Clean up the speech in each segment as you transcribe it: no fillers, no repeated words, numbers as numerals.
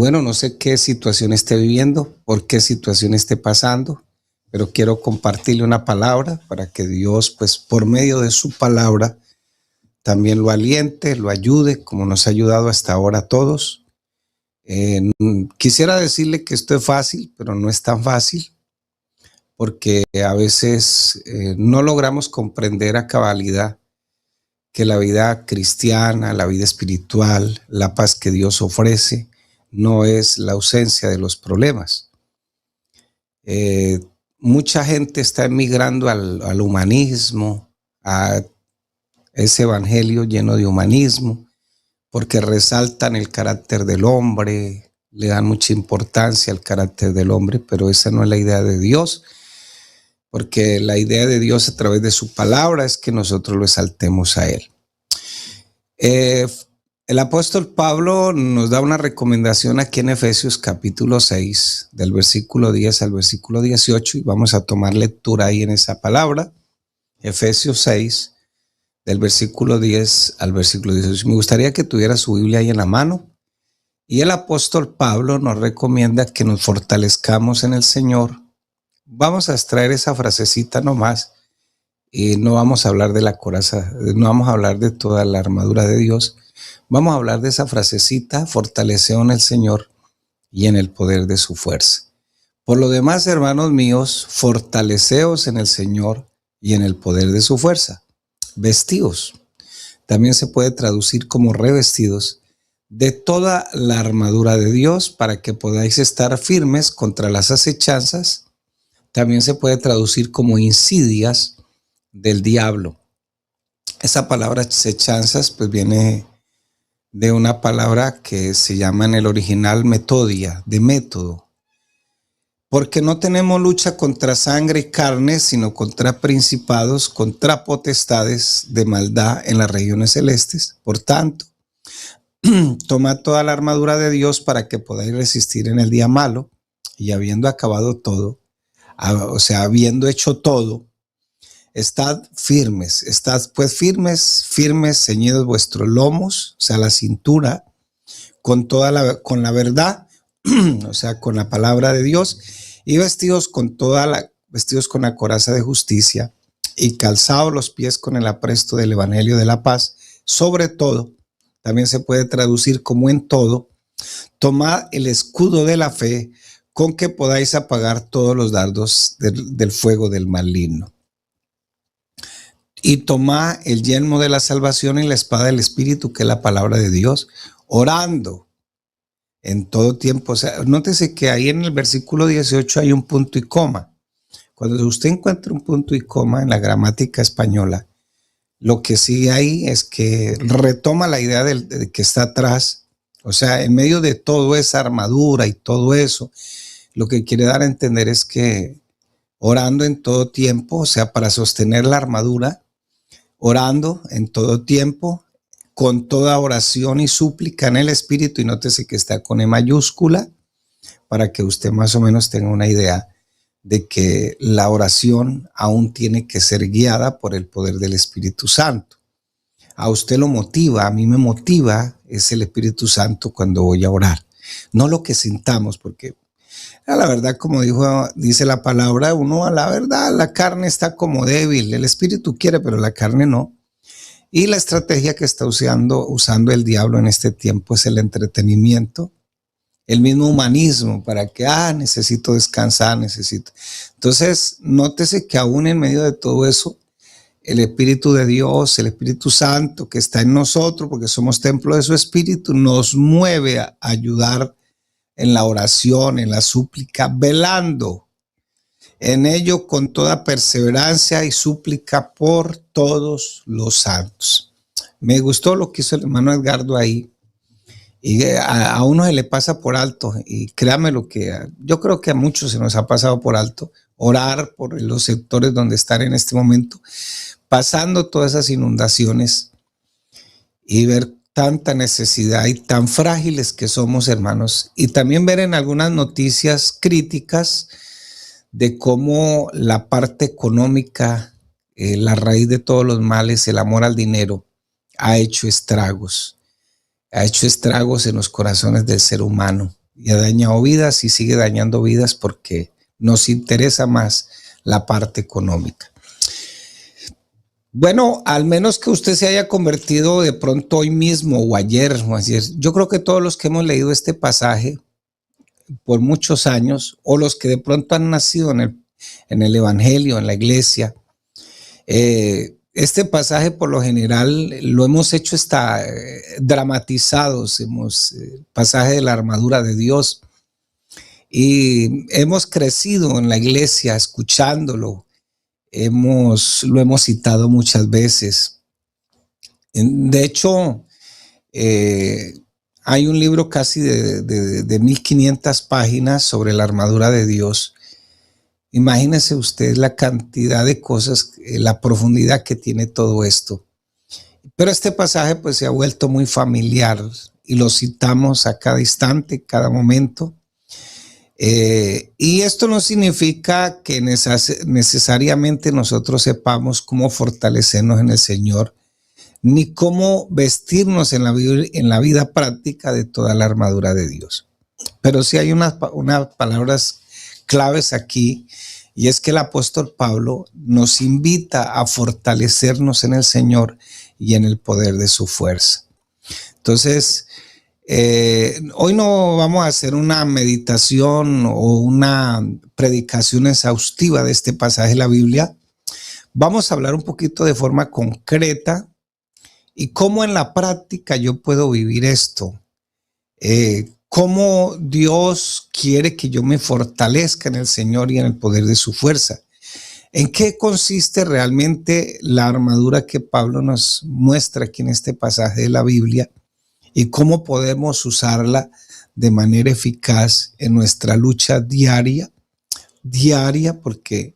Bueno, no sé qué situación esté viviendo, por qué situación esté pasando, pero quiero compartirle una palabra para que Dios, pues por medio de su palabra, también lo aliente, lo ayude, como nos ha ayudado hasta ahora a todos. Quisiera decirle que esto es fácil, pero no es tan fácil, porque a veces no logramos comprender a cabalidad que la vida cristiana, la vida espiritual, la paz que Dios ofrece, no es la ausencia de los problemas. Mucha gente está emigrando al humanismo, a ese evangelio lleno de humanismo, porque resaltan el carácter del hombre, le dan mucha importancia al carácter del hombre, pero esa no es la idea de Dios, porque la idea de Dios a través de su palabra es que nosotros lo exaltemos a Él. El apóstol Pablo nos da una recomendación aquí en Efesios capítulo 6, del versículo 10 al versículo 18, y vamos a tomar lectura ahí en esa palabra. Efesios 6, del versículo 10 al versículo 18. Me gustaría que tuviera su Biblia ahí en la mano. Y el apóstol Pablo nos recomienda que nos fortalezcamos en el Señor. Vamos a extraer esa frasecita nomás y no vamos a hablar de la coraza, no vamos a hablar de toda la armadura de Dios. Vamos a hablar de esa frasecita: fortaleceos en el Señor y en el poder de su fuerza. Por lo demás, hermanos míos, fortaleceos en el Señor y en el poder de su fuerza. Vestíos. También se puede traducir como revestidos de toda la armadura de Dios para que podáis estar firmes contra las acechanzas. También se puede traducir como insidias del diablo. Esa palabra acechanzas pues viene de una palabra que se llama en el original metodia, de método. Porque no tenemos lucha contra sangre y carne, sino contra principados, contra potestades de maldad en las regiones celestes. Por tanto, tomad toda la armadura de Dios para que podáis resistir en el día malo, y habiendo acabado todo, o sea, habiendo hecho todo, estad firmes, ceñidos vuestros lomos, o sea, la cintura, con la verdad, o sea, con la palabra de Dios, y vestidos con la coraza de justicia, y calzados los pies con el apresto del evangelio de la paz. Sobre todo, también se puede traducir como en todo, tomad el escudo de la fe, con que podáis apagar todos los dardos del fuego del maligno. Y tomad el yelmo de la salvación y la espada del Espíritu, que es la palabra de Dios, orando en todo tiempo. O sea, nótese que ahí en el versículo 18 hay un punto y coma. Cuando usted encuentra un punto y coma en la gramática española, lo que sigue ahí es que retoma la idea de que está atrás. O sea, en medio de toda esa armadura y todo eso, lo que quiere dar a entender es que orando en todo tiempo, o sea, para sostener la armadura, orando en todo tiempo, con toda oración y súplica en el Espíritu, y nótese que está con E mayúscula, para que usted más o menos tenga una idea de que la oración aún tiene que ser guiada por el poder del Espíritu Santo. A usted lo motiva, a mí me motiva, es el Espíritu Santo cuando voy a orar. No lo que sintamos, porque a la verdad, como dice la palabra, uno a la verdad, la carne está como débil, el Espíritu quiere, pero la carne no. Y la estrategia que está usando el diablo en este tiempo es el entretenimiento, el mismo humanismo, para que, necesito descansar, necesito. Entonces, nótese que aún en medio de todo eso, el Espíritu de Dios, el Espíritu Santo que está en nosotros, porque somos templo de su Espíritu, nos mueve a ayudar en la oración, en la súplica, velando en ello con toda perseverancia y súplica por todos los santos. Me gustó lo que hizo el hermano Edgardo ahí. Y a uno se le pasa por alto, y créame lo que yo creo que a muchos se nos ha pasado por alto, orar por los sectores donde están en este momento, pasando todas esas inundaciones, y ver tanta necesidad y tan frágiles que somos, hermanos, y también ver en algunas noticias críticas de cómo la parte económica, la raíz de todos los males, el amor al dinero, ha hecho estragos en los corazones del ser humano. y ha dañado vidas y sigue dañando vidas porque nos interesa más la parte económica. Bueno, al menos que usted se haya convertido de pronto hoy mismo o ayer, yo creo que todos los que hemos leído este pasaje por muchos años, o los que de pronto han nacido en el Evangelio, en la iglesia, este pasaje por lo general lo hemos hecho dramatizados, pasaje de la armadura de Dios, y hemos crecido en la iglesia escuchándolo, lo hemos citado muchas veces. De hecho, hay un libro casi de 1500 páginas sobre la armadura de Dios. Imagínese usted la cantidad de cosas, la profundidad que tiene todo esto. Pero este pasaje pues se ha vuelto muy familiar y lo citamos a cada instante, cada momento. Y esto no significa que necesariamente nosotros sepamos cómo fortalecernos en el Señor, ni cómo vestirnos en la vida práctica de toda la armadura de Dios. Pero sí hay unas palabras claves aquí, y es que el apóstol Pablo nos invita a fortalecernos en el Señor y en el poder de su fuerza. Entonces, hoy no vamos a hacer una meditación o una predicación exhaustiva de este pasaje de la Biblia. Vamos a hablar un poquito de forma concreta y cómo en la práctica yo puedo vivir esto. Cómo Dios quiere que yo me fortalezca en el Señor y en el poder de su fuerza. ¿En qué consiste realmente la armadura que Pablo nos muestra aquí en este pasaje de la Biblia? Y cómo podemos usarla de manera eficaz en nuestra lucha diaria, porque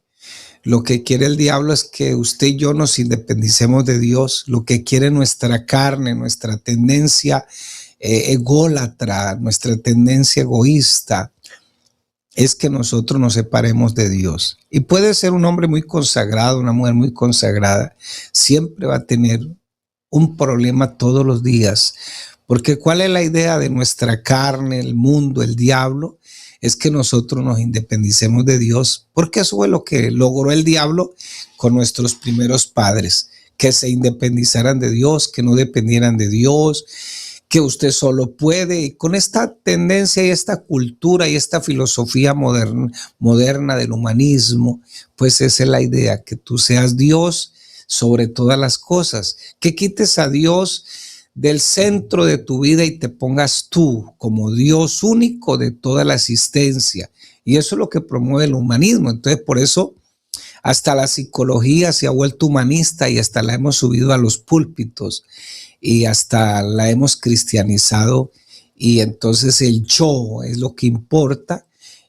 lo que quiere el diablo es que usted y yo nos independicemos de Dios. Lo que quiere nuestra carne, nuestra tendencia ególatra, nuestra tendencia egoísta, es que nosotros nos separemos de Dios. Y puede ser un hombre muy consagrado, una mujer muy consagrada, siempre va a tener un problema todos los días. Porque ¿cuál es la idea de nuestra carne, el mundo, el diablo? Es que nosotros nos independicemos de Dios, porque eso fue lo que logró el diablo con nuestros primeros padres, que se independizaran de Dios, que no dependieran de Dios, que usted solo puede. Y con esta tendencia y esta cultura y esta filosofía moderna del humanismo, pues esa es la idea, que tú seas Dios sobre todas las cosas, que quites a Dios del centro de tu vida y te pongas tú como Dios único de toda la existencia. Y eso es lo que promueve el humanismo. Entonces, por eso hasta la psicología se ha vuelto humanista y hasta la hemos subido a los púlpitos y hasta la hemos cristianizado, y entonces el yo es lo que importa.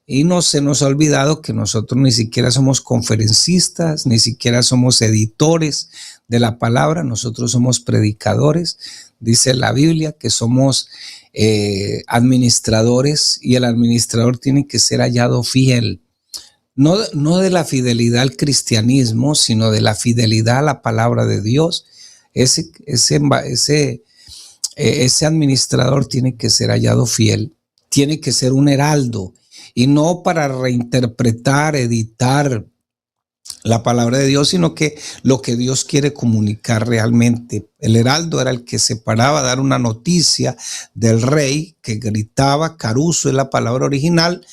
Y no se nos ha olvidado que nosotros ni siquiera somos conferencistas, ni siquiera somos editores de la palabra, nosotros somos predicadores. Dice la Biblia que somos administradores, y el administrador tiene que ser hallado fiel. No de la fidelidad al cristianismo, sino de la fidelidad a la palabra de Dios. Ese administrador tiene que ser hallado fiel, tiene que ser un heraldo, y no para reinterpretar, editar la palabra de Dios, sino que lo que Dios quiere comunicar realmente. El heraldo era el que se paraba a dar una noticia del rey, que gritaba, caruso es la palabra original.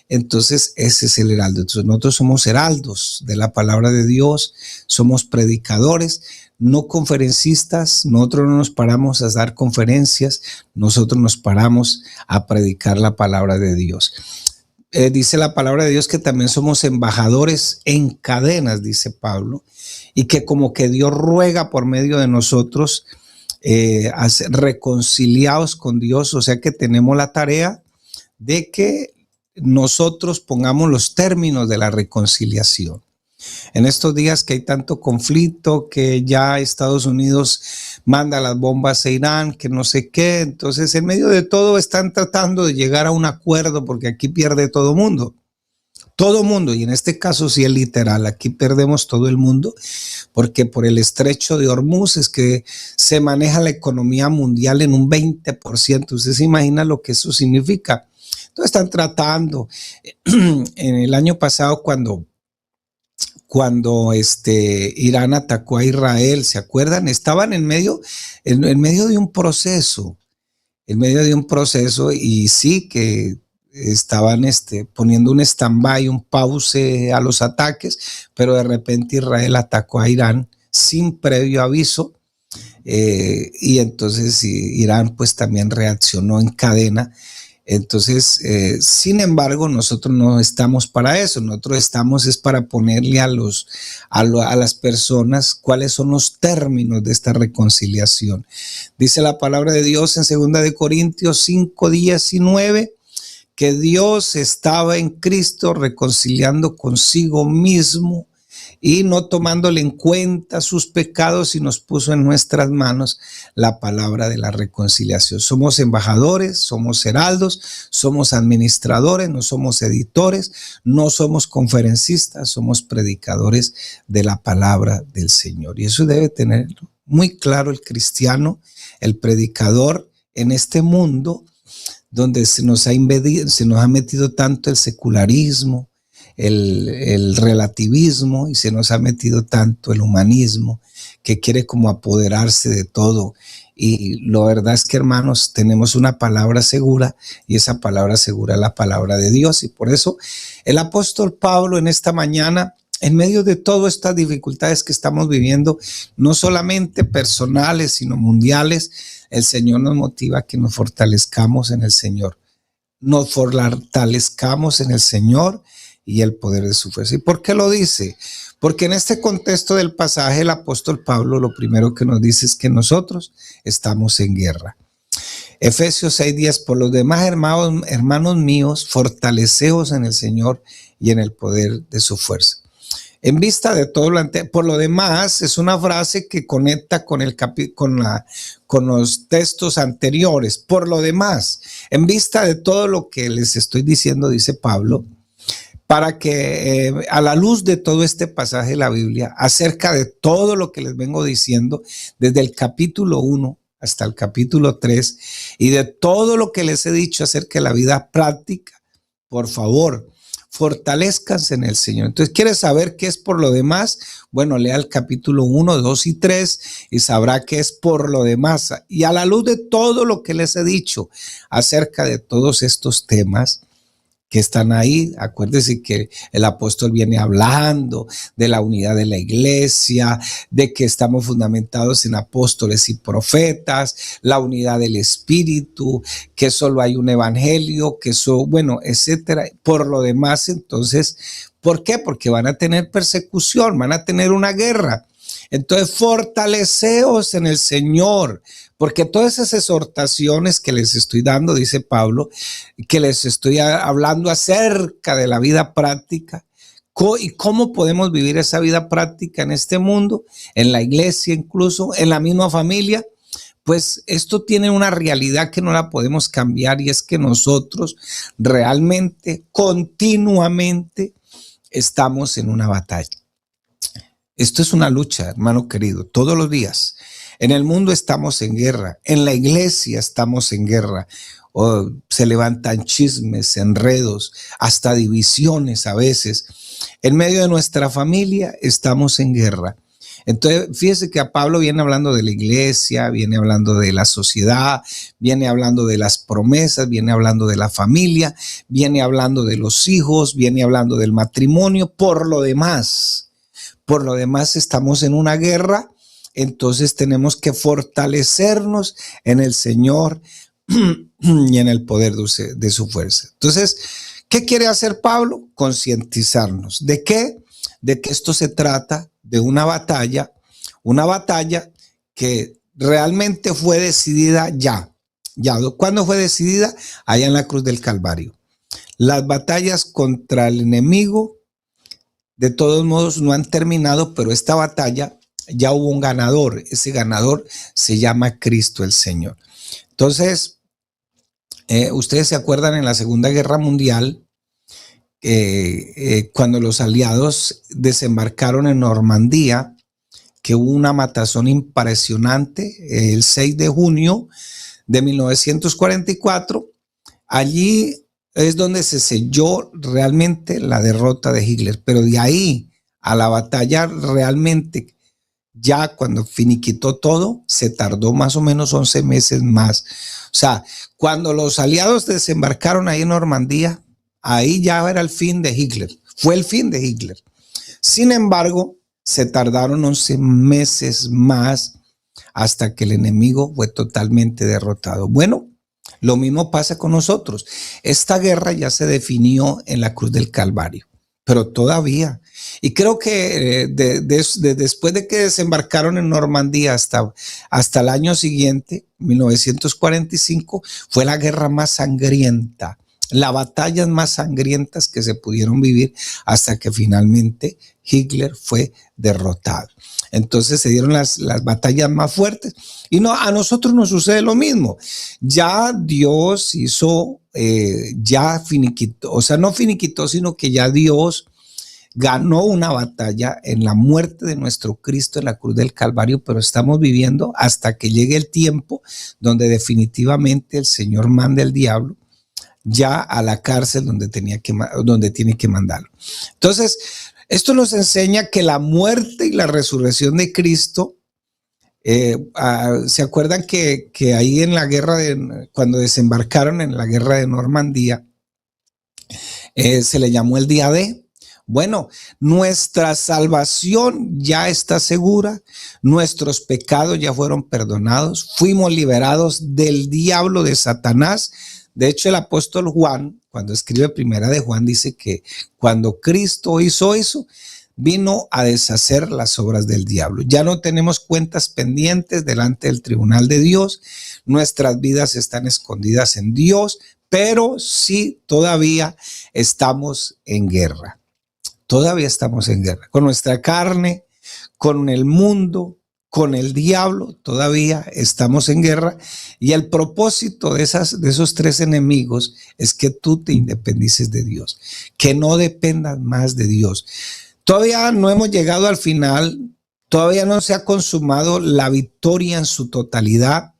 Entonces ese es el heraldo. Entonces nosotros somos heraldos de la palabra de Dios, somos predicadores, no conferencistas. Nosotros no nos paramos a dar conferencias, nosotros nos paramos a predicar la palabra de Dios. Dice la palabra de Dios que también somos embajadores en cadenas, dice Pablo, y que como que Dios ruega por medio de nosotros reconciliados con Dios. O sea que tenemos la tarea de que nosotros pongamos los términos de la reconciliación. En estos días que hay tanto conflicto, que ya Estados Unidos manda las bombas a Irán, que no sé qué, entonces en medio de todo están tratando de llegar a un acuerdo, porque aquí pierde todo mundo, y en este caso sí es literal, aquí perdemos todo el mundo, porque por el estrecho de Hormuz es que se maneja la economía mundial en un 20%. Usted se imagina lo que eso significa. Entonces están tratando. En el año pasado, cuando Irán atacó a Israel, ¿se acuerdan? Estaban en medio de un proceso, y sí que estaban poniendo un stand-by, un pause a los ataques, pero de repente Israel atacó a Irán sin previo aviso, y entonces Irán pues también reaccionó en cadena. Entonces, sin embargo, nosotros no estamos para eso. Nosotros estamos es para ponerle a las personas cuáles son los términos de esta reconciliación. Dice la palabra de Dios en 2 Corintios 5:19 que Dios estaba en Cristo reconciliando consigo mismo y no tomándole en cuenta sus pecados, y nos puso en nuestras manos la palabra de la reconciliación. Somos embajadores, somos heraldos, somos administradores, no somos editores, no somos conferencistas, somos predicadores de la palabra del Señor. Y eso debe tener muy claro el cristiano, el predicador en este mundo donde se nos ha metido tanto el secularismo, el relativismo, y se nos ha metido tanto el humanismo, que quiere como apoderarse de todo. Y la verdad es que, hermanos, tenemos una palabra segura, y esa palabra segura es la palabra de Dios. Y por eso el apóstol Pablo en esta mañana, en medio de todas estas dificultades que estamos viviendo, no solamente personales, sino mundiales, el Señor nos motiva a que nos fortalezcamos en el Señor. Nos fortalezcamos en el Señor y el poder de su fuerza. ¿Y por qué lo dice? Porque en este contexto del pasaje, el apóstol Pablo lo primero que nos dice es que nosotros estamos en guerra. Efesios 6:10, por los demás, hermanos míos, fortaleceos en el Señor y en el poder de su fuerza. En vista de todo lo anterior, por lo demás, es una frase que conecta con los textos anteriores. Por lo demás, en vista de todo lo que les estoy diciendo, dice Pablo, para que a la luz de todo este pasaje de la Biblia, acerca de todo lo que les vengo diciendo, desde el capítulo 1 hasta el capítulo 3, y de todo lo que les he dicho acerca de la vida práctica, por favor, fortalezcanse en el Señor. Entonces, ¿quieres saber qué es por lo demás? Bueno, lea el capítulo 1, 2 y 3 y sabrá qué es por lo demás. Y a la luz de todo lo que les he dicho acerca de todos estos temas que están ahí, acuérdense que el apóstol viene hablando de la unidad de la iglesia, de que estamos fundamentados en apóstoles y profetas, la unidad del espíritu, que solo hay un evangelio, etcétera. Por lo demás, entonces, ¿por qué? Porque van a tener persecución, van a tener una guerra. Entonces, fortaleceos en el Señor, porque todas esas exhortaciones que les estoy dando, dice Pablo, que les estoy hablando acerca de la vida práctica y cómo podemos vivir esa vida práctica en este mundo, en la iglesia, incluso en la misma familia, pues esto tiene una realidad que no la podemos cambiar, y es que nosotros realmente, continuamente, estamos en una batalla. Esto es una lucha, hermano querido, todos los días. En el mundo estamos en guerra, en la iglesia estamos en guerra. Se levantan chismes, enredos, hasta divisiones a veces. En medio de nuestra familia estamos en guerra. Entonces, fíjese que a Pablo viene hablando de la iglesia, viene hablando de la sociedad, viene hablando de las promesas, viene hablando de la familia, viene hablando de los hijos, viene hablando del matrimonio. Por lo demás, estamos en una guerra. Entonces tenemos que fortalecernos en el Señor y en el poder de su fuerza. Entonces, ¿qué quiere hacer Pablo? Concientizarnos. ¿De qué? De que esto se trata de una batalla que realmente fue decidida ya. ¿Cuándo fue decidida? Allá en la cruz del Calvario. Las batallas contra el enemigo, de todos modos, no han terminado, pero esta batalla ya hubo un ganador. Ese ganador se llama Cristo el Señor. Entonces, ustedes se acuerdan en la Segunda Guerra Mundial, cuando los aliados desembarcaron en Normandía, que hubo una matazón impresionante el 6 de junio de 1944. Allí es donde se selló realmente la derrota de Hitler. Pero de ahí a la batalla realmente, ya cuando finiquitó todo, se tardó más o menos 11 meses más. O sea, cuando los aliados desembarcaron ahí en Normandía, ahí ya era el fin de Hitler. Fue el fin de Hitler. Sin embargo, se tardaron 11 meses más hasta que el enemigo fue totalmente derrotado. Bueno, lo mismo pasa con nosotros. Esta guerra ya se definió en la cruz del Calvario, pero todavía. Y creo que después de que desembarcaron en Normandía hasta el año siguiente, 1945, fue la guerra más sangrienta, las batallas más sangrientas que se pudieron vivir hasta que finalmente Hitler fue derrotado. Entonces se dieron las batallas más fuertes y no, a nosotros nos sucede lo mismo. Ya Dios hizo, ya finiquitó, o sea, no finiquitó, sino que ya Dios ganó una batalla en la muerte de nuestro Cristo en la cruz del Calvario, pero estamos viviendo hasta que llegue el tiempo donde definitivamente el Señor mande al diablo ya a la cárcel donde tiene que mandarlo. Entonces, esto nos enseña que la muerte y la resurrección de Cristo, ¿se acuerdan que ahí en la guerra, cuando desembarcaron en la guerra de Normandía, se le llamó el día D? Bueno, nuestra salvación ya está segura, nuestros pecados ya fueron perdonados, fuimos liberados del diablo, de Satanás. De hecho, el apóstol Juan, cuando escribe Primera de Juan, dice que cuando Cristo hizo eso, vino a deshacer las obras del diablo. Ya no tenemos cuentas pendientes delante del tribunal de Dios, nuestras vidas están escondidas en Dios, pero sí todavía estamos en guerra. Todavía estamos en guerra con nuestra carne, con el mundo, con el diablo. Todavía estamos en guerra y el propósito de esos tres enemigos es que tú te independices de Dios, que no dependas más de Dios. Todavía no hemos llegado al final, todavía no se ha consumado la victoria en su totalidad.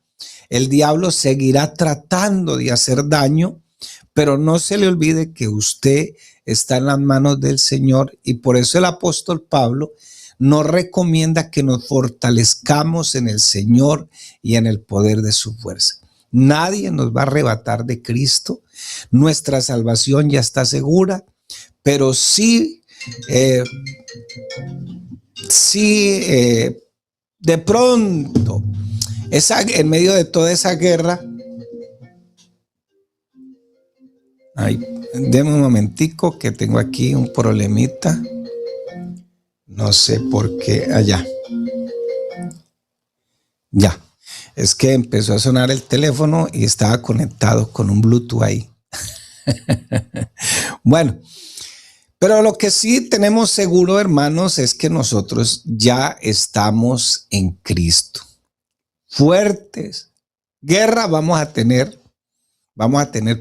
El diablo seguirá tratando de hacer daño, pero no se le olvide que usted está en las manos del Señor, y por eso el apóstol Pablo nos recomienda que nos fortalezcamos en el Señor y en el poder de su fuerza. Nadie nos va a arrebatar de Cristo. Nuestra salvación ya está segura, pero sí, de pronto, en medio de toda esa guerra, ay, deme un momentico que tengo aquí un problemita. No sé por qué. Allá. Ya. Es que empezó a sonar el teléfono y estaba conectado con un Bluetooth ahí. Bueno, pero lo que sí tenemos seguro, hermanos, es que nosotros ya estamos en Cristo. Fuertes. Guerra vamos a tener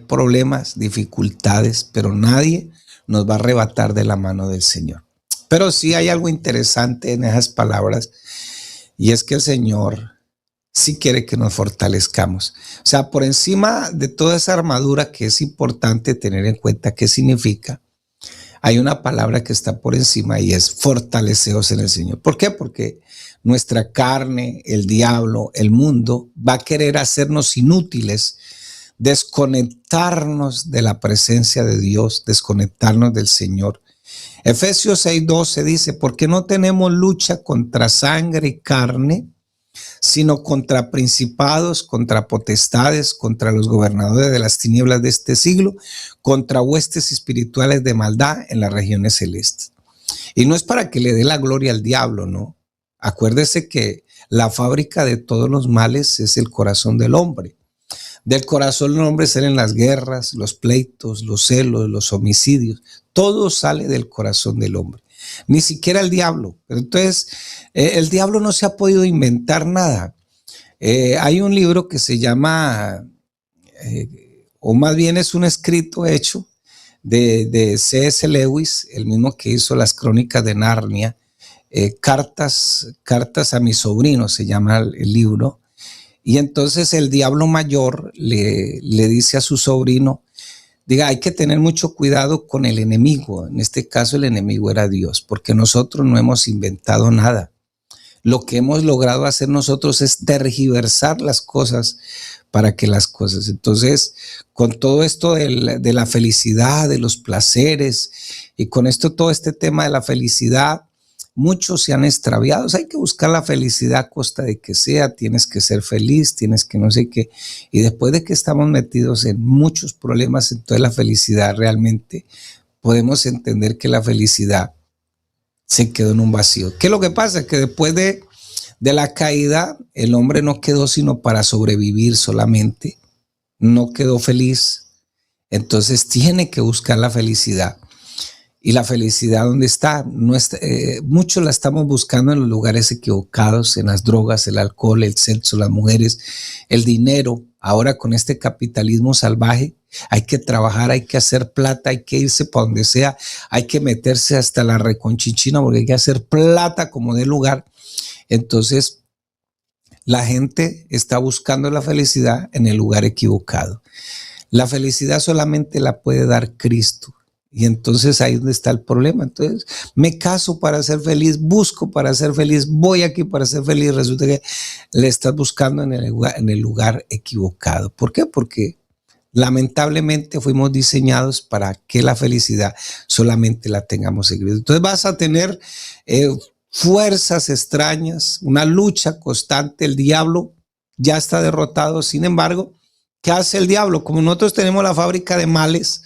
problemas, dificultades, pero nadie nos va a arrebatar de la mano del Señor. Pero sí hay algo interesante en esas palabras, y es que el Señor sí quiere que nos fortalezcamos. O sea, por encima de toda esa armadura que es importante tener en cuenta qué significa, hay una palabra que está por encima y es fortaleceos en el Señor. ¿Por qué? Porque nuestra carne, el diablo, el mundo va a querer hacernos inútiles, desconectarnos de la presencia de Dios, desconectarnos del Señor. Efesios 6:12 dice, porque no tenemos lucha contra sangre y carne, sino contra principados, contra potestades, contra los gobernadores de las tinieblas de este siglo, contra huestes espirituales de maldad en las regiones celestes. Y no es para que le dé la gloria al diablo, ¿no? Acuérdese que la fábrica de todos los males es el corazón del hombre. Del corazón del hombre salen las guerras, los pleitos, los celos, los homicidios. Todo sale del corazón del hombre. Ni siquiera el diablo. Entonces, el diablo no se ha podido inventar nada. Hay un libro que se llama, o más bien es un escrito hecho de C.S. Lewis, el mismo que hizo las Crónicas de Narnia. Cartas a mi sobrino se llama el libro. Y entonces el diablo mayor le dice a su sobrino, Diga, hay que tener mucho cuidado con el enemigo. En este caso el enemigo era Dios, porque nosotros no hemos inventado nada. Lo que hemos logrado hacer nosotros es tergiversar las cosas para que las cosas. Entonces, con todo esto de la felicidad, de los placeres, y con esto, todo este tema de la felicidad, muchos se han extraviado. O sea, hay que buscar la felicidad a costa de que sea, tienes que ser feliz, tienes que no sé qué. Y después de que estamos metidos en muchos problemas, entonces la felicidad realmente podemos entender que la felicidad se quedó en un vacío. ¿Qué es lo que pasa? Que después de la caída, el hombre no quedó sino para sobrevivir solamente, no quedó feliz, entonces tiene que buscar la felicidad. Y la felicidad, ¿dónde está? No está muchos la estamos buscando en los lugares equivocados, en las drogas, el alcohol, el sexo, las mujeres, el dinero. Ahora con este capitalismo salvaje, hay que trabajar, hay que hacer plata, hay que irse para donde sea, hay que meterse hasta la reconchichina porque hay que hacer plata como de lugar. Entonces, la gente está buscando la felicidad en el lugar equivocado. La felicidad solamente la puede dar Cristo. Y entonces ahí es donde está el problema. Entonces, me caso para ser feliz, busco para ser feliz, voy aquí para ser feliz. Resulta que le estás buscando en el lugar equivocado. ¿Por qué? Porque lamentablemente fuimos diseñados para que la felicidad solamente la tengamos en Cristo. Entonces vas a tener fuerzas extrañas, una lucha constante. El diablo ya está derrotado. Sin embargo, ¿qué hace el diablo? Como nosotros tenemos la fábrica de males,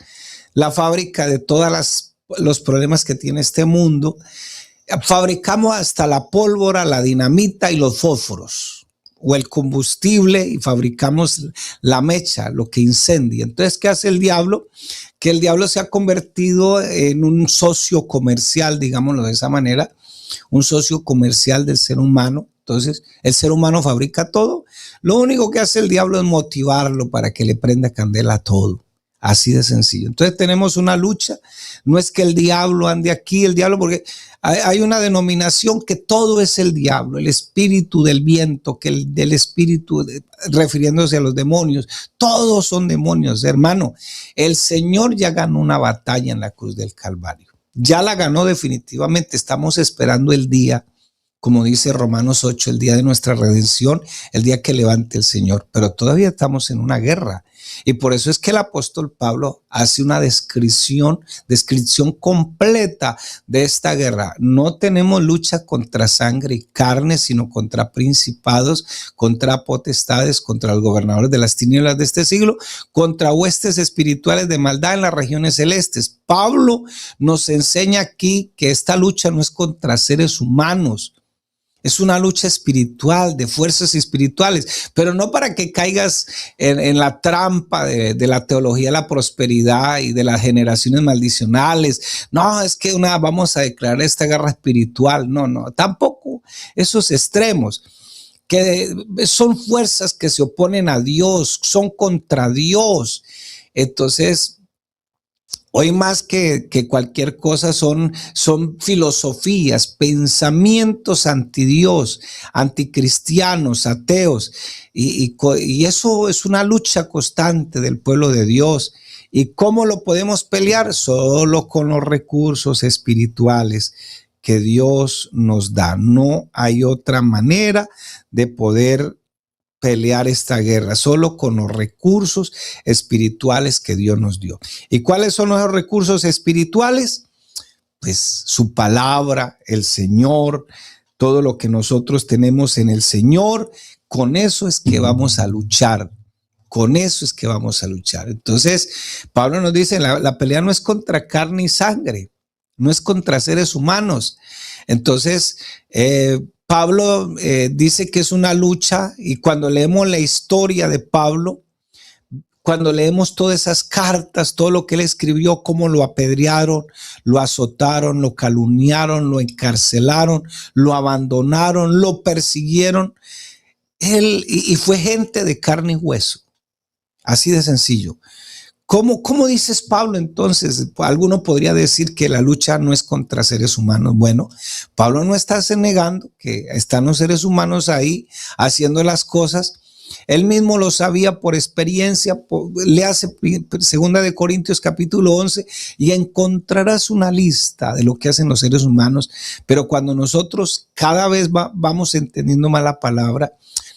la fábrica de todos los problemas que tiene este mundo, fabricamos hasta la pólvora, la dinamita y los fósforos, o el combustible, y fabricamos la mecha, lo que incendia. Entonces, ¿qué hace el diablo? Que el diablo se ha convertido en un socio comercial, digámoslo de esa manera, un socio comercial del ser humano. Entonces, el ser humano fabrica todo. Lo único que hace el diablo es motivarlo para que le prenda candela a todo. Así de sencillo. Entonces tenemos una lucha. No es que el diablo ande aquí, el diablo, porque hay una denominación que todo es el diablo, el espíritu del viento, que del espíritu, refiriéndose a los demonios. Todos son demonios, hermano. El Señor ya ganó una batalla en la cruz del Calvario. Ya la ganó definitivamente. Estamos esperando el día, como dice Romanos 8, el día de nuestra redención, el día que levante el Señor. Pero todavía estamos en una guerra. Y por eso es que el apóstol Pablo hace una descripción completa de esta guerra. No tenemos lucha contra sangre y carne, sino contra principados, contra potestades, contra los gobernadores de las tinieblas de este siglo, contra huestes espirituales de maldad en las regiones celestes. Pablo nos enseña aquí que esta lucha no es contra seres humanos. Es una lucha espiritual, de fuerzas espirituales, pero no para que caigas en la trampa de la teología de la prosperidad y de las generaciones maldicionales. No, es que vamos a declarar esta guerra espiritual. No, tampoco esos extremos, que son fuerzas que se oponen a Dios, son contra Dios. Entonces, hoy más que cualquier cosa son filosofías, pensamientos anti Dios, anticristianos, ateos, y eso es una lucha constante del pueblo de Dios. ¿Y cómo lo podemos pelear? Solo con los recursos espirituales que Dios nos da. No hay otra manera de poder pelear esta guerra, solo con los recursos espirituales que Dios nos dio. ¿Y cuáles son los recursos espirituales? Pues su palabra, el Señor, todo lo que nosotros tenemos en el Señor. Con eso es que vamos a luchar. Con eso es que vamos a luchar. Entonces, Pablo nos dice, la pelea no es contra carne y sangre, no es contra seres humanos. Entonces, Pablo dice que es una lucha, y cuando leemos la historia de Pablo, cuando leemos todas esas cartas, todo lo que él escribió, cómo lo apedrearon, lo azotaron, lo calumniaron, lo encarcelaron, lo abandonaron, lo persiguieron, y fue gente de carne y hueso, así de sencillo. ¿Cómo dices, Pablo? Entonces, alguno podría decir que la lucha no es contra seres humanos. Bueno, Pablo no está negando que están los seres humanos ahí haciendo las cosas, Él mismo lo sabía por experiencia. Le hace 2 Corintios 11 y encontrarás una lista de lo que hacen los seres humanos. Pero cuando nosotros cada vez vamos entendiendo más la palabra,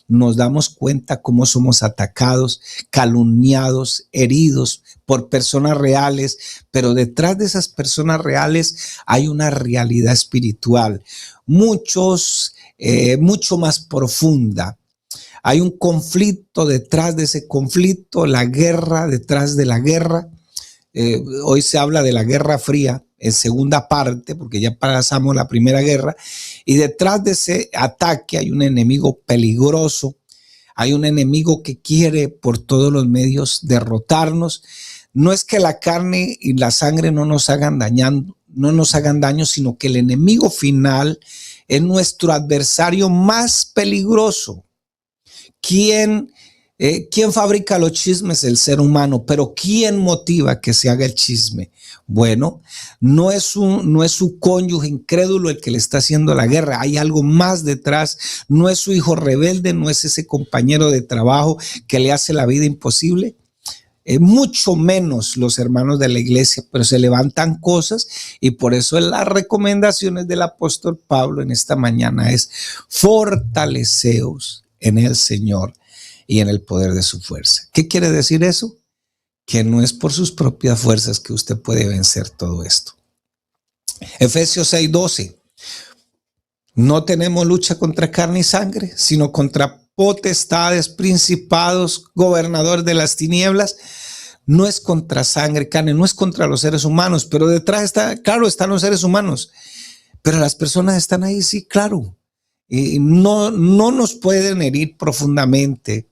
nos damos cuenta cómo somos atacados, calumniados, heridos por personas reales, pero detrás de esas personas reales hay una realidad espiritual, mucho más profunda. Hay un conflicto detrás de ese conflicto, la guerra detrás de la guerra. Hoy se habla de la Guerra Fría en segunda parte, porque ya pasamos la Primera Guerra, y detrás de ese ataque hay un enemigo peligroso, hay un enemigo que quiere por todos los medios derrotarnos. No es que la carne y la sangre no nos hagan daño, sino que el enemigo final es nuestro adversario más peligroso. ¿Quién fabrica los chismes? El ser humano. Pero ¿quién motiva que se haga el chisme? Bueno, no es su cónyuge incrédulo el que le está haciendo la guerra. Hay algo más detrás. No es su hijo rebelde, no es ese compañero de trabajo que le hace la vida imposible. Mucho menos los hermanos de la iglesia, pero se levantan cosas, y por eso las recomendaciones del apóstol Pablo en esta mañana es: fortaleceos en el Señor y en el poder de su fuerza. ¿Qué quiere decir eso? Que no es por sus propias fuerzas que usted puede vencer todo esto. Efesios 6:12. No tenemos lucha contra carne y sangre, sino contra potestades, principados, gobernadores de las tinieblas. No es contra sangre, carne, no es contra los seres humanos, pero detrás están los seres humanos, pero las personas están ahí, sí, claro. Y no nos pueden herir profundamente,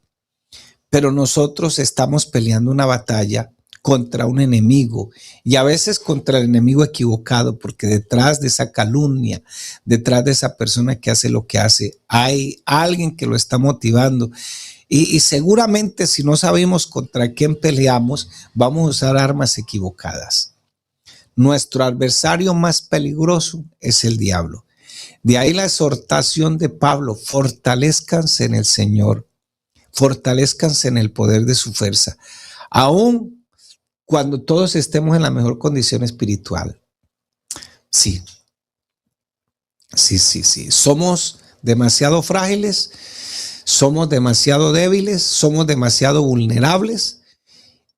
pero nosotros estamos peleando una batalla contra un enemigo, y a veces contra el enemigo equivocado, porque detrás de esa calumnia, detrás de esa persona que hace lo que hace, hay alguien que lo está motivando. Y seguramente, si no sabemos contra quién peleamos, vamos a usar armas equivocadas. Nuestro adversario más peligroso es el diablo. De ahí la exhortación de Pablo: fortalezcanse en el Señor, fortalezcanse en el poder de su fuerza, aún cuando todos estemos en la mejor condición espiritual. Sí. Somos demasiado frágiles, somos demasiado débiles, somos demasiado vulnerables,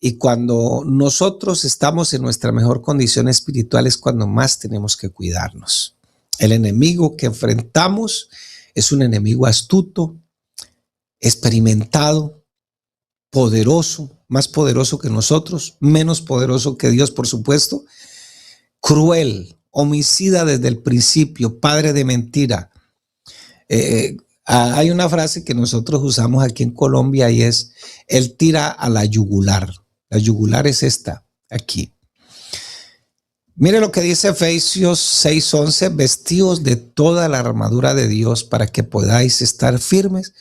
y cuando nosotros estamos en nuestra mejor condición espiritual es cuando más tenemos que cuidarnos. El enemigo que enfrentamos es un enemigo astuto, experimentado, poderoso, más poderoso que nosotros, menos poderoso que Dios, por supuesto, cruel, homicida desde el principio, padre de mentira. Hay una frase que nosotros usamos aquí en Colombia y es: él tira a la yugular. La yugular es esta, aquí. Mire lo que dice Efesios 6:11: vestidos de toda la armadura de Dios para que podáis estar firmes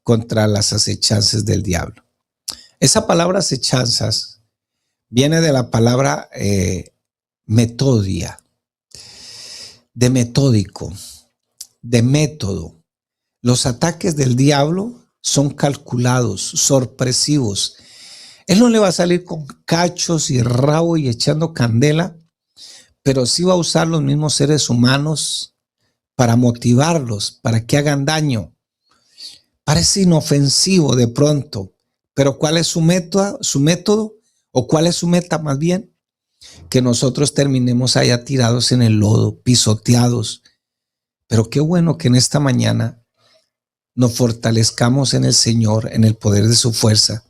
contra las acechanzas del diablo. Esa palabra acechanzas viene de la palabra metodia, de metódico, de método. Los ataques del diablo son calculados, sorpresivos. Él no le va a salir con cachos y rabo y echando candela, pero sí va a usar los mismos seres humanos para motivarlos, para que hagan daño. Parece inofensivo de pronto, pero ¿cuál es su método? ¿O cuál es su meta más bien? Que nosotros terminemos allá tirados en el lodo, pisoteados. Pero qué bueno que en esta mañana nos fortalezcamos en el Señor, en el poder de su fuerza.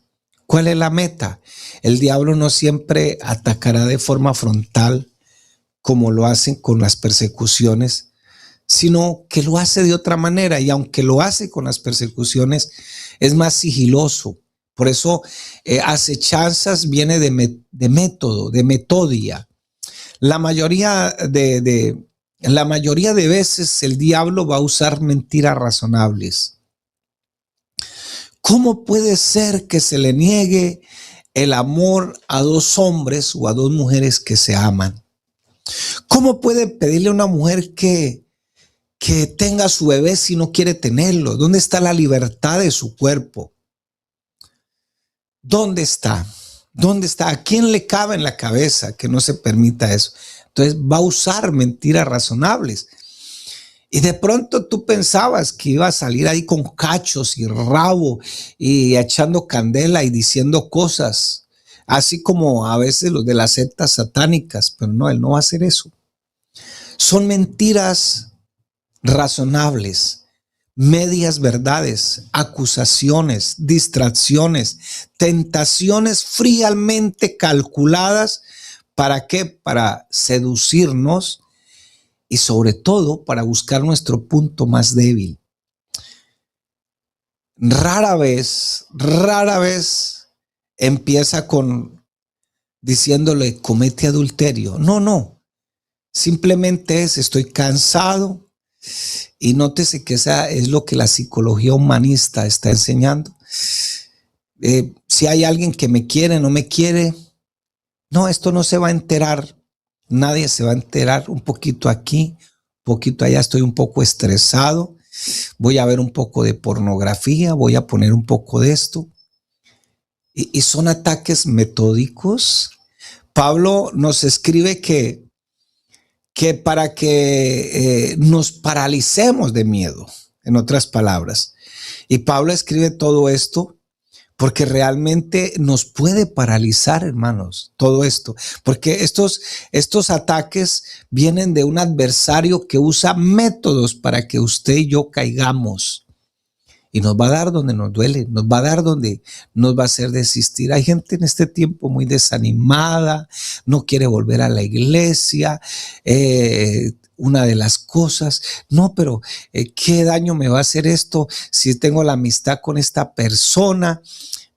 ¿Cuál es la meta? El diablo no siempre atacará de forma frontal, como lo hacen con las persecuciones, sino que lo hace de otra manera, y aunque lo hace con las persecuciones, es más sigiloso. Por eso acechanzas viene de método, de metodia. La mayoría de veces el diablo va a usar mentiras razonables. ¿Cómo puede ser que se le niegue el amor a dos hombres o a dos mujeres que se aman? ¿Cómo puede pedirle a una mujer que tenga su bebé si no quiere tenerlo? ¿Dónde está la libertad de su cuerpo? ¿Dónde está? ¿Dónde está? ¿A quién le cabe en la cabeza que no se permita eso? Entonces va a usar mentiras razonables. Y de pronto tú pensabas que iba a salir ahí con cachos y rabo y echando candela y diciendo cosas, así como a veces los de las sectas satánicas, pero no, él no va a hacer eso. Son mentiras razonables, medias verdades, acusaciones, distracciones, tentaciones fríamente calculadas. ¿Para qué? Para seducirnos y sobre todo para buscar nuestro punto más débil. Rara vez empieza con diciéndole comete adulterio. No, simplemente estoy cansado. Y nótese que esa es lo que la psicología humanista está enseñando. Si hay alguien que me quiere, no me quiere, no, esto no se va a enterar. Nadie se va a enterar. Un poquito aquí, un poquito allá, estoy un poco estresado. Voy a ver un poco de pornografía, voy a poner un poco de esto. Y son ataques metódicos. Pablo nos escribe que para que nos paralicemos de miedo, en otras palabras. Y Pablo escribe todo esto porque realmente nos puede paralizar, hermanos, todo esto. Porque estos ataques vienen de un adversario que usa métodos para que usted y yo caigamos. Y nos va a dar donde nos duele, nos va a dar donde nos va a hacer desistir. Hay gente en este tiempo muy desanimada, no quiere volver a la iglesia. Una de las cosas, no, pero ¿qué daño me va a hacer esto si tengo la amistad con esta persona?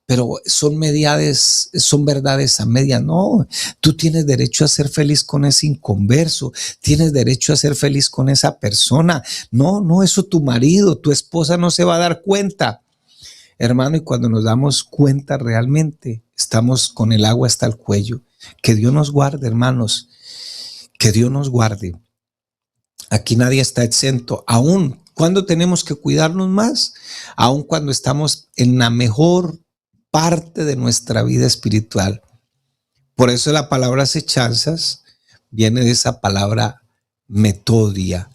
Pero son verdades a medias. No, tú tienes derecho a ser feliz con ese inconverso, tienes derecho a ser feliz con esa persona. No, eso tu marido, tu esposa no se va a dar cuenta. Hermano, y cuando nos damos cuenta realmente, estamos con el agua hasta el cuello. Que Dios nos guarde, hermanos, que Dios nos guarde. Aquí nadie está exento, aún cuando tenemos que cuidarnos más, aún cuando estamos en la mejor parte de nuestra vida espiritual. Por eso la palabra acechanzas viene de esa palabra metodia,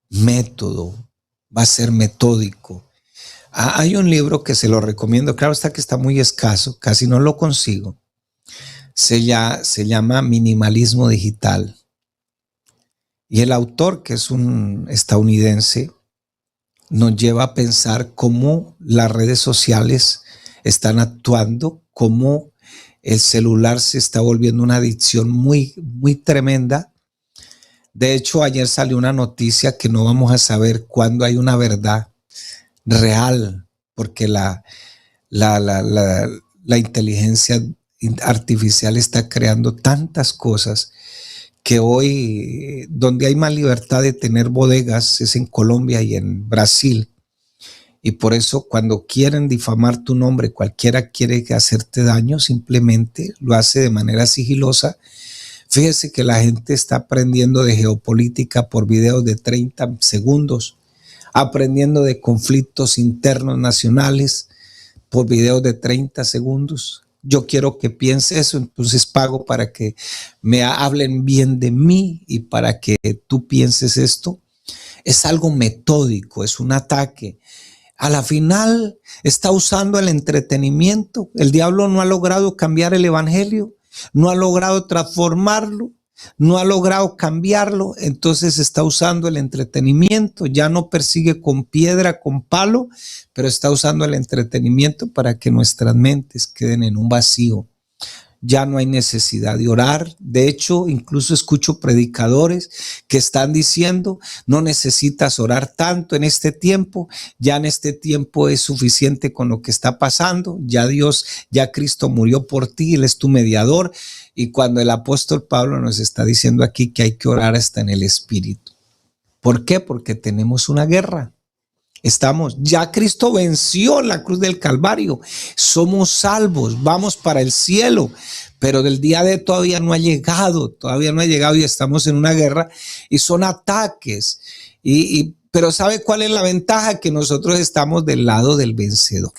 método, va a ser metódico. Hay un libro que se lo recomiendo, claro está que está muy escaso, casi no lo consigo. Se llama Minimalismo Digital. Y el autor, que es un estadounidense, nos lleva a pensar cómo las redes sociales están actuando, cómo el celular se está volviendo una adicción muy, muy tremenda. De hecho, ayer salió una noticia que no vamos a saber cuándo hay una verdad real, porque la inteligencia artificial está creando tantas cosas que hoy, donde hay más libertad de tener bodegas, es en Colombia y en Brasil. Y por eso cuando quieren difamar tu nombre, cualquiera quiere hacerte daño, simplemente lo hace de manera sigilosa. Fíjese que la gente está aprendiendo de geopolítica por videos de 30 segundos, aprendiendo de conflictos internos nacionales por videos de 30 segundos. Yo quiero que piense eso, entonces pago para que me hablen bien de mí y para que tú pienses esto. Es algo metódico, es un ataque. A la final está usando el entretenimiento. El diablo no ha logrado cambiar el evangelio, no ha logrado transformarlo, no ha logrado cambiarlo. Entonces está usando el entretenimiento. Ya no persigue con piedra, con palo, pero está usando el entretenimiento para que nuestras mentes queden en un vacío. Ya no hay necesidad de orar. De hecho, incluso escucho predicadores que están diciendo, no necesitas orar tanto en este tiempo, ya en este tiempo es suficiente con lo que está pasando, ya Cristo murió por ti, Él es tu mediador. Y cuando el apóstol Pablo nos está diciendo aquí que hay que orar hasta en el Espíritu. ¿Por qué? Porque tenemos una guerra. Ya Cristo venció en la cruz del Calvario, somos salvos, vamos para el cielo, pero del día de todavía no ha llegado y estamos en una guerra y son ataques. Pero ¿sabe cuál es la ventaja? Que nosotros estamos del lado del vencedor.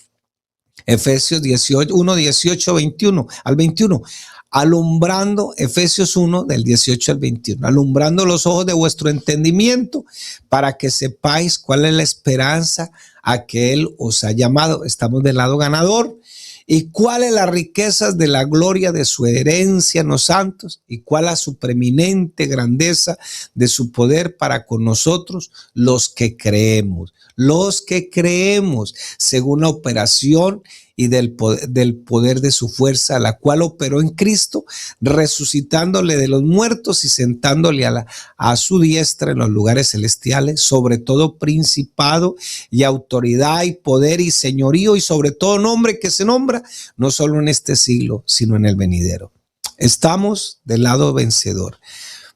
Efesios 18, 1, 18, 21 al 21. Alumbrando, Efesios 1 del 18 al 21, alumbrando los ojos de vuestro entendimiento para que sepáis cuál es la esperanza a que Él os ha llamado. Estamos del lado ganador. ¿Y cuáles las riquezas de la gloria de su herencia en los santos? ¿Y cuál la supreminente grandeza de su poder para con nosotros, los que creemos? Los que creemos, según la operación y del poder de su fuerza, la cual operó en Cristo, resucitándole de los muertos y sentándole a su diestra en los lugares celestiales, sobre todo principado y autoridad y poder y señorío y sobre todo nombre que se nombra, no solo en este siglo, sino en el venidero. Estamos del lado vencedor.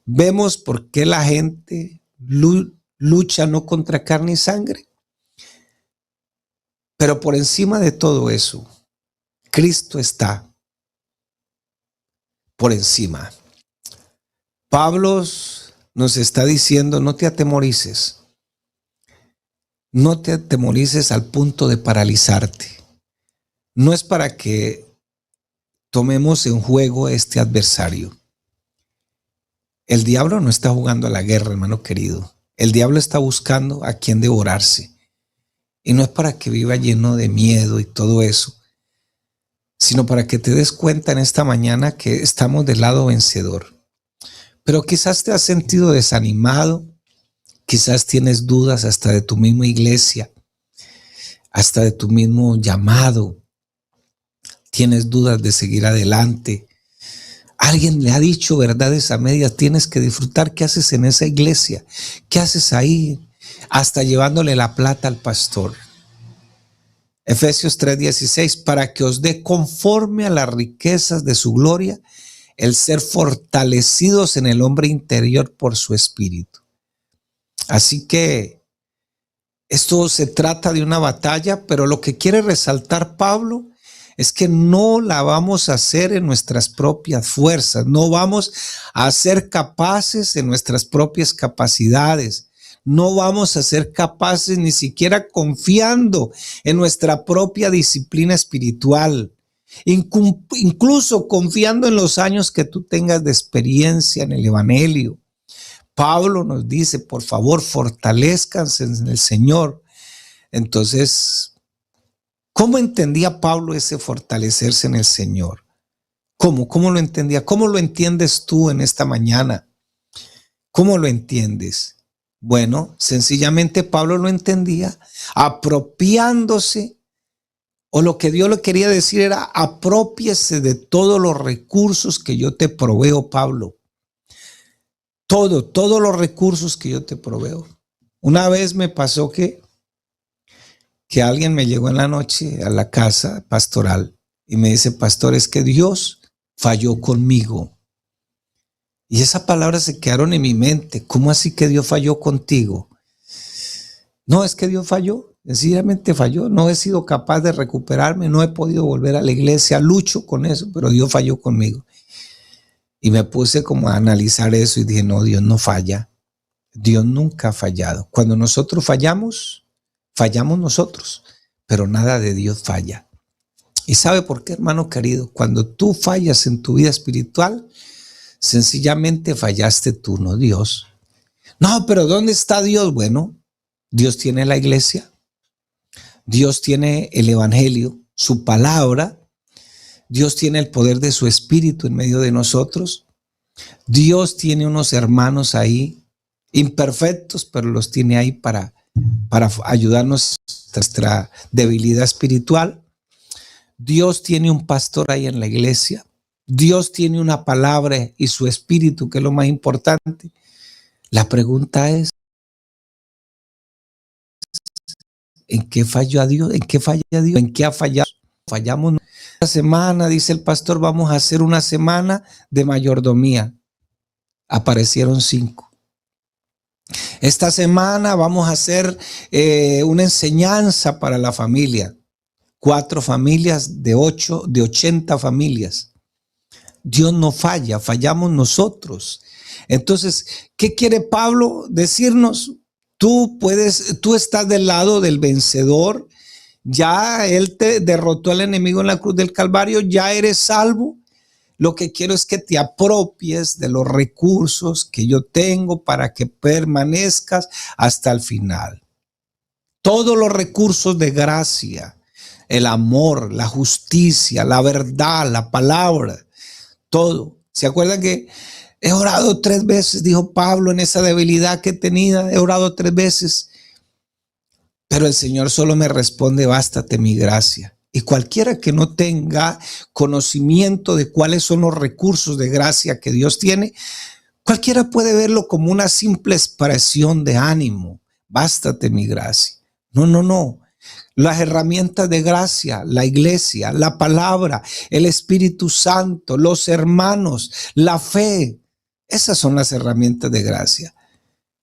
Vemos por qué la gente lucha no contra carne y sangre. Pero por encima de todo eso, Cristo está por encima. Pablo nos está diciendo, no te atemorices. No te atemorices al punto de paralizarte. No es para que tomemos en juego este adversario. El diablo no está jugando a la guerra, hermano querido. El diablo está buscando a quien devorarse. Y no es para que viva lleno de miedo y todo eso, sino para que te des cuenta en esta mañana que estamos del lado vencedor. Pero quizás te has sentido desanimado, quizás tienes dudas hasta de tu misma iglesia, hasta de tu mismo llamado. Tienes dudas de seguir adelante. Alguien le ha dicho verdades a medias, tienes que disfrutar. ¿Qué haces en esa iglesia? ¿Qué haces ahí? Hasta llevándole la plata al pastor. Efesios 3:16, para que os dé conforme a las riquezas de su gloria, el ser fortalecidos en el hombre interior por su espíritu. Así que esto se trata de una batalla, pero lo que quiere resaltar Pablo es que no la vamos a hacer en nuestras propias fuerzas, no vamos a ser capaces en nuestras propias capacidades. No vamos a ser capaces ni siquiera confiando en nuestra propia disciplina espiritual, incluso confiando en los años que tú tengas de experiencia en el evangelio. Pablo nos dice, por favor, fortalezcanse en el Señor. Entonces, ¿cómo entendía Pablo ese fortalecerse en el Señor? ¿Cómo lo entendía? ¿Cómo lo entiendes tú en esta mañana? ¿Cómo lo entiendes? Bueno, sencillamente Pablo lo entendía apropiándose, o lo que Dios le quería decir era, aprópiese de todos los recursos que yo te proveo, Pablo. Todos los recursos que yo te proveo. Una vez me pasó que alguien me llegó en la noche a la casa pastoral y me dice, pastor, es que Dios falló conmigo. Y esas palabras se quedaron en mi mente. ¿Cómo así que Dios falló contigo? No, es que Dios falló, sencillamente falló. No he sido capaz de recuperarme, no he podido volver a la iglesia, lucho con eso, pero Dios falló conmigo. Y me puse como a analizar eso y dije, no, Dios no falla. Dios nunca ha fallado. Cuando nosotros fallamos, fallamos nosotros, pero nada de Dios falla. ¿Y sabe por qué, hermano querido? Cuando tú fallas en tu vida espiritual, sencillamente fallaste tú, no Dios. No, pero ¿dónde está Dios? Bueno, Dios tiene la iglesia, Dios tiene el evangelio, su palabra, Dios tiene el poder de su espíritu en medio de nosotros, Dios tiene unos hermanos ahí, imperfectos, pero los tiene ahí para ayudarnos en nuestra debilidad espiritual. Dios tiene un pastor ahí en la iglesia. Dios tiene una palabra y su espíritu, que es lo más importante. La pregunta es, ¿en qué falló a Dios? ¿En qué falla Dios? ¿En qué ha fallado? Fallamos. Esta semana, dice el pastor, vamos a hacer una semana de mayordomía. Aparecieron 5. Esta semana vamos a hacer una enseñanza para la familia. 4 familias de 80 familias. Dios no falla, fallamos nosotros. Entonces, ¿qué quiere Pablo decirnos? Tú estás del lado del vencedor Ya Él te derrotó al enemigo en la cruz del Calvario, ya eres salvo. Lo que quiero es que te apropies de los recursos que yo tengo para que permanezcas hasta el final. Todos los recursos de gracia, el amor, la justicia, la verdad, la palabra, todo. ¿Se acuerdan que he orado 3 veces? Dijo Pablo en esa debilidad que tenía, he orado 3 veces. Pero el Señor solo me responde, bástate mi gracia. Y cualquiera que no tenga conocimiento de cuáles son los recursos de gracia que Dios tiene, cualquiera puede verlo como una simple expresión de ánimo. Bástate mi gracia. No, no, no. Las herramientas de gracia, la iglesia, la palabra, el Espíritu Santo, los hermanos, la fe. Esas son las herramientas de gracia.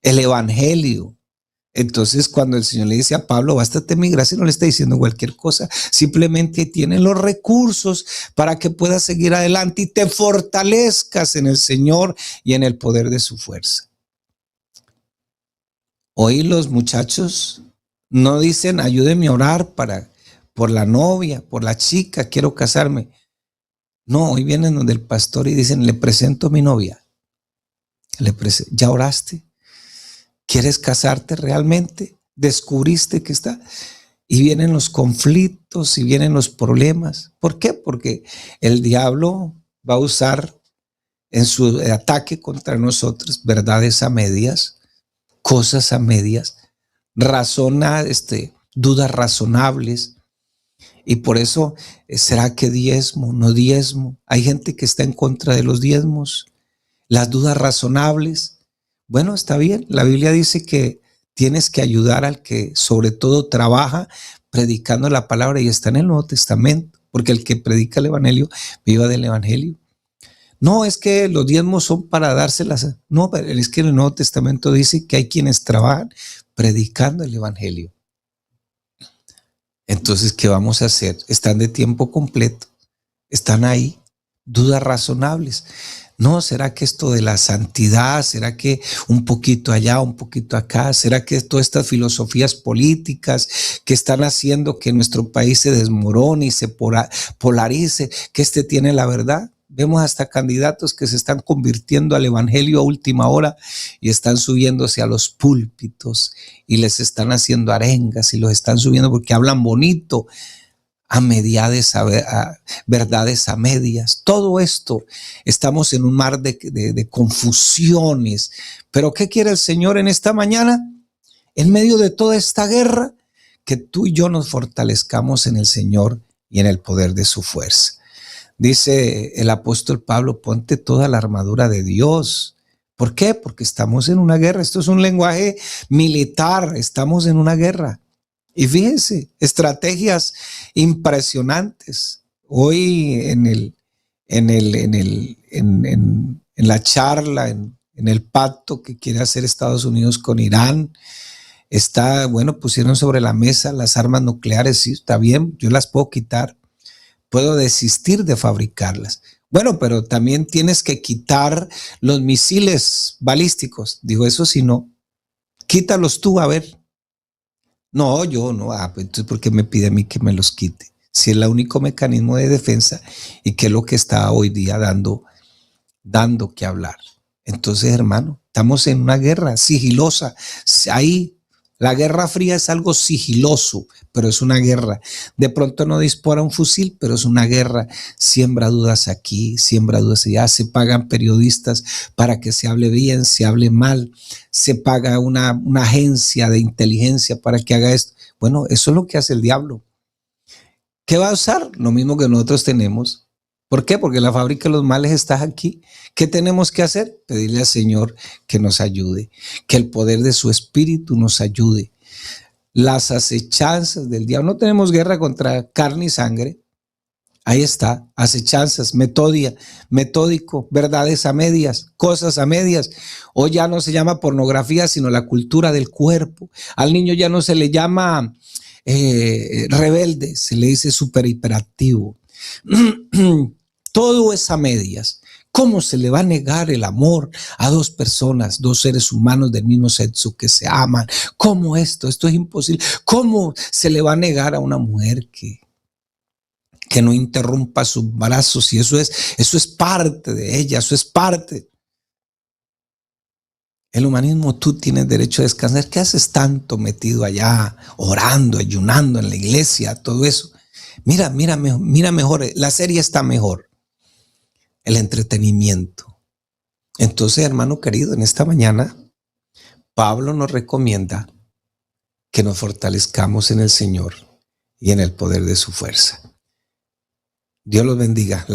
El evangelio. Entonces, cuando el Señor le dice a Pablo, bástate mi gracia, no le está diciendo cualquier cosa, simplemente tiene los recursos para que puedas seguir adelante y te fortalezcas en el Señor y en el poder de su fuerza. Hoy los muchachos no dicen, ayúdeme a orar por la novia, por la chica, quiero casarme. No, hoy vienen donde el pastor y dicen, le presento a mi novia. ¿Ya oraste? ¿Quieres casarte realmente? ¿Descubriste que está? Y vienen los conflictos y vienen los problemas. ¿Por qué? Porque el diablo va a usar en su ataque contra nosotros verdades a medias, cosas a medias, dudas razonables. Y por eso, ¿será que diezmo? ¿No diezmo? Hay gente que está en contra de los diezmos. Las dudas razonables. Bueno, está bien. La Biblia dice que tienes que ayudar al que sobre todo trabaja predicando la palabra y está en el Nuevo Testamento, porque el que predica el evangelio viva del evangelio. No es que los diezmos son para dárselas. No, es que el Nuevo Testamento dice que hay quienes trabajan predicando el evangelio. Entonces, ¿qué vamos a hacer? Están de tiempo completo. Están ahí. Dudas razonables. No, ¿será que esto de la santidad, será que un poquito allá, un poquito acá, será que todas estas filosofías políticas que están haciendo que nuestro país se desmorone y se polarice, que tiene la verdad? Vemos hasta candidatos que se están convirtiendo al evangelio a última hora y están subiéndose a los púlpitos y les están haciendo arengas y los están subiendo porque hablan bonito, a verdades a medias. Todo esto, estamos en un mar de confusiones. Pero ¿qué quiere el Señor en esta mañana? En medio de toda esta guerra, que tú y yo nos fortalezcamos en el Señor y en el poder de su fuerza. Dice el apóstol Pablo, ponte toda la armadura de Dios. ¿Por qué? Porque estamos en una guerra. Esto es un lenguaje militar. Estamos en una guerra. Y fíjense, estrategias impresionantes. Hoy en la charla, en el pacto que quiere hacer Estados Unidos con Irán, pusieron sobre la mesa las armas nucleares. Sí, está bien, yo las puedo quitar, puedo desistir de fabricarlas. Bueno, pero también tienes que quitar los misiles balísticos. Digo, eso sí, no, quítalos tú, a ver. No, yo no. Pues entonces, ¿por qué me pide a mí que me los quite? Si es el único mecanismo de defensa y que es lo que está hoy día dando que hablar. Entonces, hermano, estamos en una guerra sigilosa. Ahí, la Guerra Fría es algo sigiloso, pero es una guerra. De pronto no dispara un fusil, pero es una guerra. Siembra dudas aquí, siembra dudas allá. Se pagan periodistas para que se hable bien, se hable mal. Se paga una agencia de inteligencia para que haga esto. Bueno, eso es lo que hace el diablo. ¿Qué va a usar? Lo mismo que nosotros tenemos. ¿Por qué? Porque la fábrica de los males está aquí. ¿Qué tenemos que hacer? Pedirle al Señor que nos ayude, que el poder de su espíritu nos ayude. Las acechanzas del diablo. No tenemos guerra contra carne y sangre. Ahí está, acechanzas, metódico, verdades a medias, cosas a medias. Hoy ya no se llama pornografía, sino la cultura del cuerpo. Al niño ya no se le llama rebelde, se le dice súper hiperactivo. Todo es a medias. ¿Cómo se le va a negar el amor a dos personas, dos seres humanos del mismo sexo que se aman? ¿Cómo esto? Esto es imposible. ¿Cómo se le va a negar a una mujer que no interrumpa sus brazos? Y eso es parte de ella, eso es parte. El humanismo, tú tienes derecho a descansar. ¿Qué haces tanto metido allá, orando, ayunando en la iglesia, todo eso? Mira mejor, la serie está mejor. El entretenimiento. Entonces, hermano querido, en esta mañana, Pablo nos recomienda que nos fortalezcamos en el Señor y en el poder de su fuerza. Dios los bendiga.